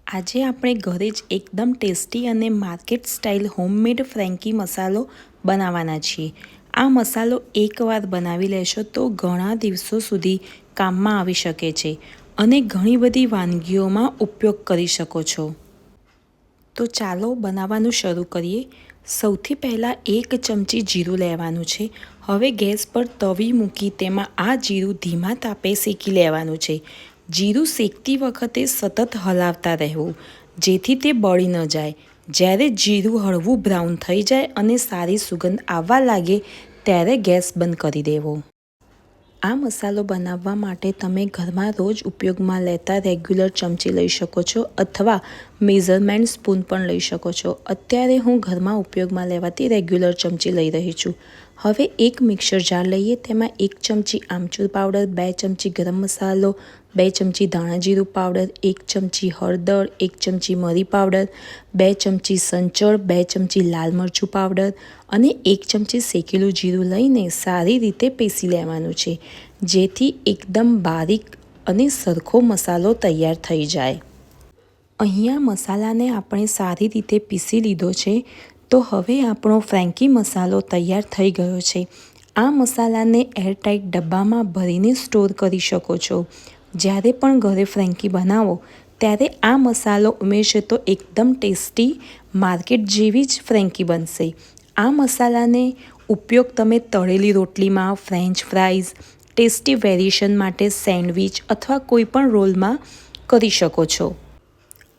આજે આપણે ઘરે જ એકદમ ટેસ્ટી અને માર્કેટ સ્ટાઇલ હોમમેડ ફ્રેન્કી મસાલો બનાવવાના છીએ। આ મસાલો એકવાર બનાવી લેશો તો ઘણા દિવસો સુધી કામમાં આવી શકે છે અને ઘણી બધી વાનગીઓમાં ઉપયોગ કરી શકો છો। તો ચાલો બનાવવાનું શરૂ કરીએ। સૌથી પહેલાં 1 ચમચી જીરું લેવાનું છે। હવે ગેસ પર તવી મૂકી તેમાં આ જીરું ધીમા તાપે શેકી લેવાનું છે। જીરું શેકતી વખતે સતત હલાવતા રહેવું જેથી તે બળી ન જાય। જ્યારે જીરું હળવું બ્રાઉન થઈ જાય અને સારી સુગંધ આવવા લાગે ત્યારે ગેસ બંધ કરી દેવો। આ મસાલો બનાવવા માટે તમે ઘરમાં રોજ ઉપયોગમાં લેતા રેગ્યુલર ચમચી લઈ શકો છો અથવા મેઝરમેન્ટ સ્પૂન પણ લઈ શકો છો। અત્યારે હું ઘરમાં ઉપયોગમાં લેવાતી રેગ્યુલર ચમચી લઈ રહી છું। હવે એક મિક્સર જાર લઈએ, તેમાં 1 ચમચી આમચૂર પાવડર, 2 ચમચી ગરમ મસાલો, 2 ચમચી ધાણા જીરું પાવડર, 1 ચમચી હળદર, 1 ચમચી મરી પાવડર, 2 ચમચી સંચળ, 2 ચમચી લાલ મરચું પાવડર અને 1 ચમચી શેકેલું જીરું લઈને સારી રીતે પીસી લેવાનું છે જેથી એકદમ બારીક અને સરખો મસાલો તૈયાર થઈ જાય। અહીંયા મસાલાને આપણે સારી રીતે પીસી લીધો છે તો હવે આપણો ફ્રેન્કી મસાલો તૈયાર થઈ ગયો છે। આ મસાલાને એરટાઇટ ડબ્બામાં ભરીને સ્ટોર કરી શકો છો। જ્યારે પણ ઘરે ફ્રેન્કી બનાવો ત્યારે આ મસાલો ઉમેરશો તો એકદમ ટેસ્ટી માર્કેટ જેવી જ ફ્રેન્કી બનશે। આ મસાલાને ઉપયોગ તમે તળેલી રોટલીમાં, ફ્રેન્ચ ફ્રાઈઝ, ટેસ્ટી વેરિએશન માટે સેન્ડવિચ અથવા કોઈપણ રોલમાં કરી શકો છો।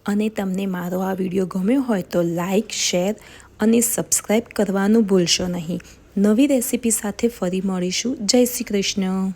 અને તમને મારો આ વિડીયો ગમ્યો હોય તો લાઈક, શેર અને સબસ્ક્રાઈબ કરવાનું ભૂલશો નહીં। નવી રેસીપી સાથે ફરી મળીશું। જય શ્રી કૃષ્ણ।